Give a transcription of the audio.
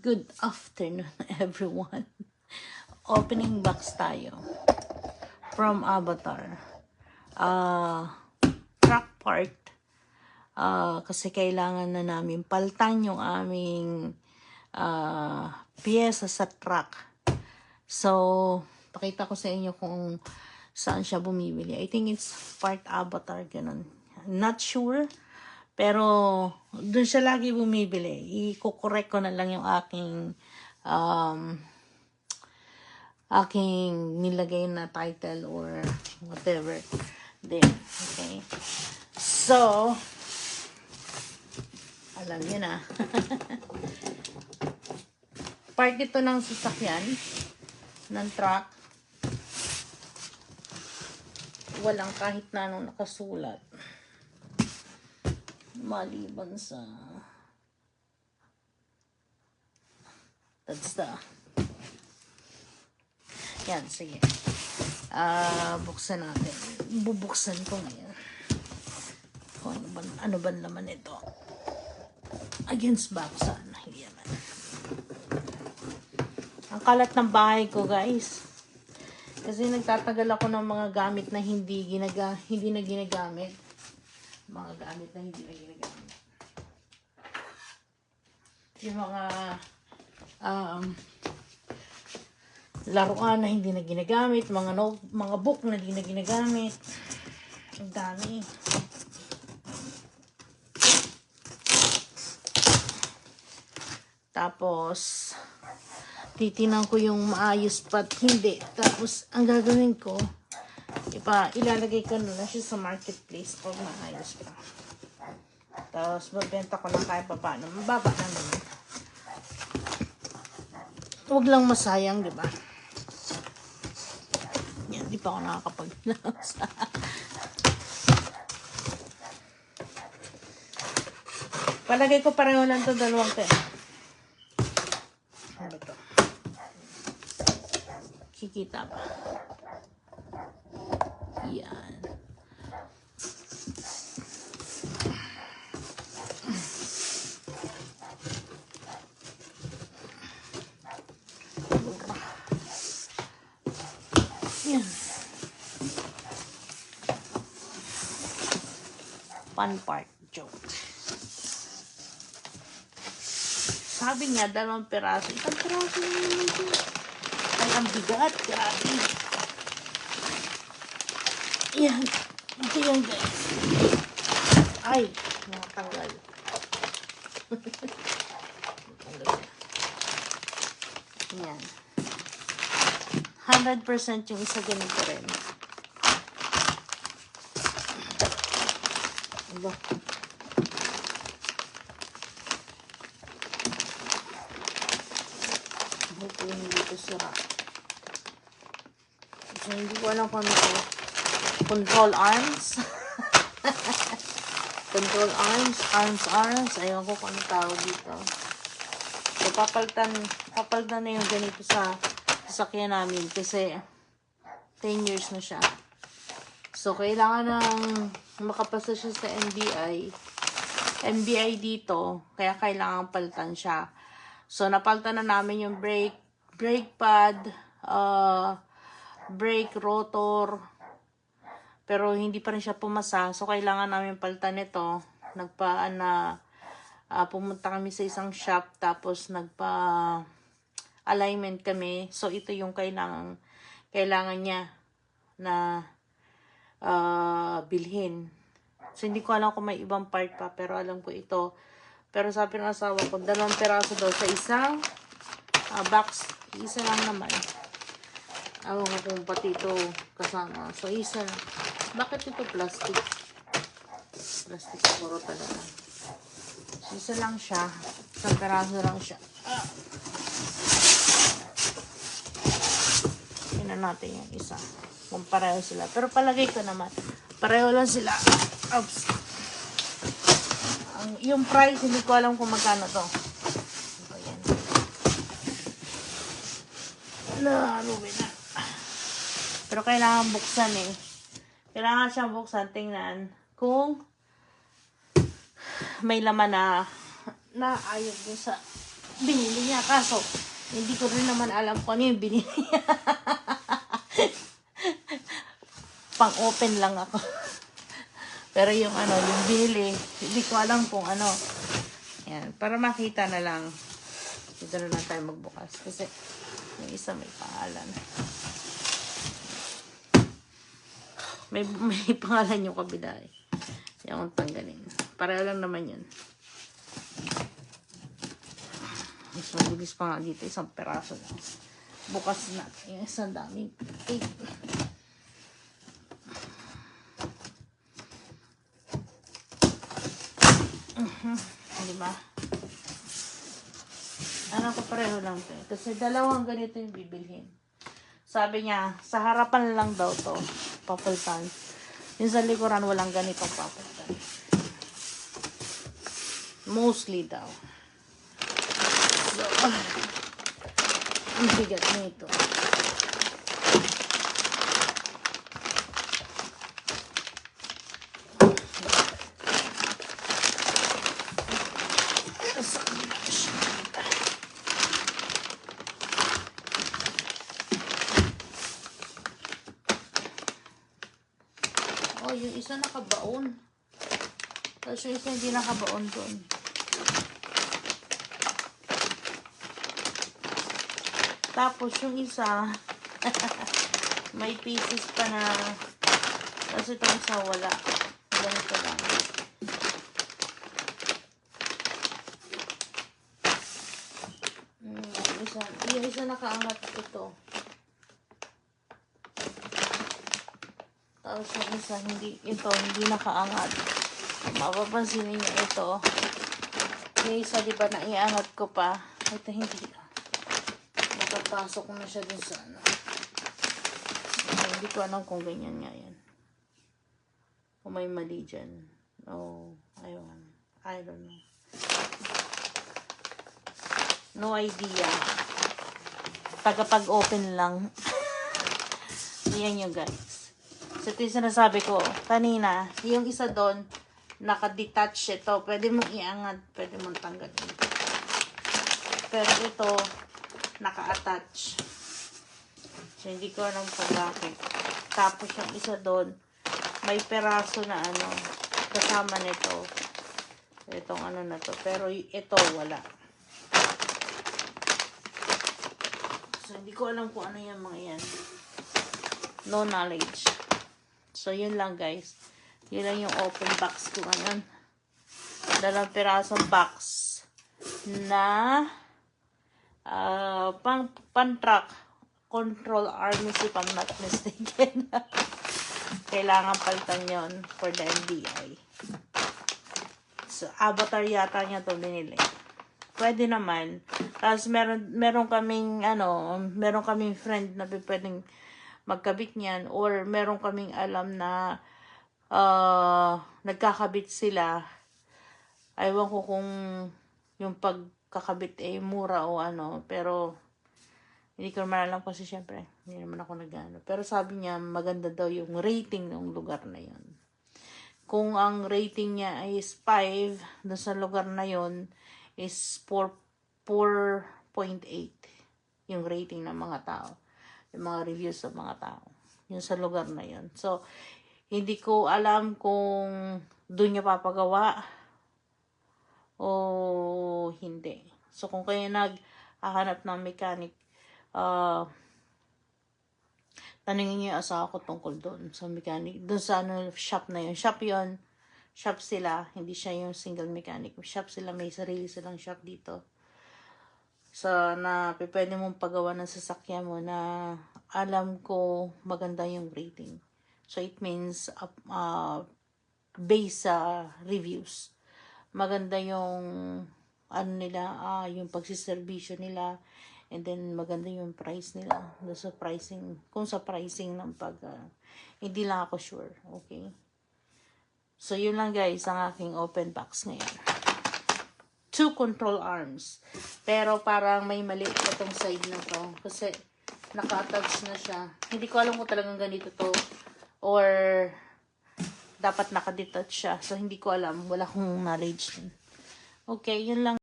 Good afternoon, everyone. Opening box tayo from Avatar. Truck part. Kasi kailangan na namin paltan yung aming piyesa sa truck. So, pakita ko sa inyo kung saan siya bumibili. I think it's part Avatar, ganun. Not sure. Pero, doon siya lagi bumibili. I-correct ko na lang yung aking nilagay na title or whatever. There. Okay. So, alam nyo na. Part ito ng sasakyan, ng truck. Walang kahit na anong nakasulat. Maliban sa that's the yan, sige. Buksan natin. Bubuksan ko ngayon. Kung ano ba naman ito? Against box, sana. Hindi naman. Ang kalat ng bahay ko, guys. Kasi nagtatagal ako ng mga gamit na hindi na ginagamit. Mga gamit na hindi na ginagamit. Yung mga laruan na hindi na ginagamit, mga book na hindi na ginagamit. Ang dami. Tapos titinan ko yung maayos pa at hindi. Tapos ang gagawin ko, ilalagay ko na lang siya sa marketplace pag maayos pa. Tapos mabenta ko na kahit pa paano. Mababa na naman. Huwag lang masayang, di ba? Yan, di pa ako nakakapag-laos. Palagay ko pareho lang ito, dalawang pera. Ano ito? Kikita ba? Yan. Yan. Fun part joke. Sabi niya, 2 peraso. 1 peraso naman ito. Ay, ang bigat. Grabe. Yan. Ito yan, guys. Ay, nakatanggal. Yan. 100% yung isa ganito rin. Aba. Buti hindi ito sira. So, hindi ko alam kung ano ito. Control arms. Control arms. Ayaw ko kung ano tawag dito. So, papalitan na yung ganito sa sasakyan namin kasi 10 years na siya. So, kailangan nang makapasa siya sa MBI dito. Kaya kailangan palitan siya. So, napalitan na namin yung brake pad, brake rotor. Pero hindi pa rin siya pumasa. So, kailangan namin palitan ito. Pumunta kami sa isang shop. Tapos, alignment kami. So, ito yung kailangan niya na bilhin. So, hindi ko alam kung may ibang part pa. Pero alam ko ito. Pero sabi ng asawa ko, 2 peraso daw sa isang box. Isa lang naman. Alam ko kung pati ito kasama. So, isa lang. Bakit ito plastic? Plastic siguro talaga. So, isa lang siya. 1 peraso lang siya. Tingnan natin yung isa. Kung pareho sila. Pero palagay ko naman, pareho lang sila. Oops. Yung price, hindi ko alam kung magkano to. Ayan. Narubi na. Pero kailangan buksan eh. Kailangan siyang buksan. Tingnan kung may laman na ayaw dun sa binili niya. Kaso, hindi ko rin naman alam kung ano yung binili niya. Pang-open lang ako. Pero yung ano, yung binili, hindi ko alam kung ano. Yan, para makita na lang. Dito na lang tayo magbukas. Kasi, yung isa may pangalan. May pangalan yung kabila eh. Yung tanggalin. Pareho lang naman yun. Mas mabilis pa nga dito. Isang peraso lang. Bukas na. Yung isang daming cake. Diba? Ano ko pareho lang to. Kasi dalawang ganito yung bibilhin. Sabi niya, sa harapan lang daw to. Papultan. Yung sa likuran, walang ganitong papultan. Mostly daw. So, ang bigat nito. Oh, yung isa nakabaon. Tapos yung isa hindi nakabaon doon. Tapos yung isa, may pieces pa na, tapos itong isa wala. Ganito lang. Yung isa nakaangat ito. Tapos yung isa, hindi nakaangat. Mapapansin niyo ito. Yung isa, diba, naiangat ko pa. Ito hindi. Nakapasok na siya dun sa ano. Hindi ko alam kung ganyan nga yan. Kung may mali dyan. Oh, ayun. I don't know. No idea. Tagapag-open lang. Yan yung guys. So, ito yung sinasabi ko. Kanina, yung isa doon, naka-detach ito. Pwede mong iangat. Pwede mong tanggalin. Pero ito, naka-attach. So, hindi ko alam kung bakit. Tapos yung isa doon, may peraso na ano, kasama nito. Itong ano na to. Pero ito, wala. So, hindi ko alam kung ano yung mga yan. No knowledge. So, yun lang guys. Yun lang yung open box ko ngayon. Dalawang pirasong box na pan-track control arm if I'm not mistaken. Kailangan palitan yon for the NBI. So, avatar yata niya to binili. Pwede naman. Tapos meron kaming friend na pwedeng magkabit niyan, or meron kaming alam na nagkakabit sila. Aywan ko kung yung pagkakabit ay mura o ano, pero hindi ko naman alam kasi syempre hindi naman ako nag-ano. Pero sabi niya maganda daw yung rating ng lugar na yon. Kung ang rating niya is 5 doon sa lugar na yon is 4.8 yung rating ng mga tao, yung mga reviews ng mga tao yung sa lugar na yon. So hindi ko alam kung doon niya papagawa o hindi. So kung kayo naghahanap ng mechanic, tanungin niyo yung asawa ko tungkol doon sa mechanic, doon sa shop na yun. Shop sila, hindi siya yung single mechanic. Shop sila, may sarili silang shop dito. So, na pwede mong pagawa ng sasakyan mo na alam ko maganda yung rating. So, it means based sa reviews. Maganda yung yung pagsiservisyo nila, and then maganda yung price nila. Sa pricing, kung sa pricing ng hindi lang ako sure. Okay? So, yun lang guys, ang aking open box ngayon. 2 control arms. Pero parang may mali itong side na to. Kasi naka-attach na siya. Hindi ko alam kung talagang ganito to. Or dapat naka-detach siya. So, hindi ko alam. Wala akong knowledge din. Okay, yun lang.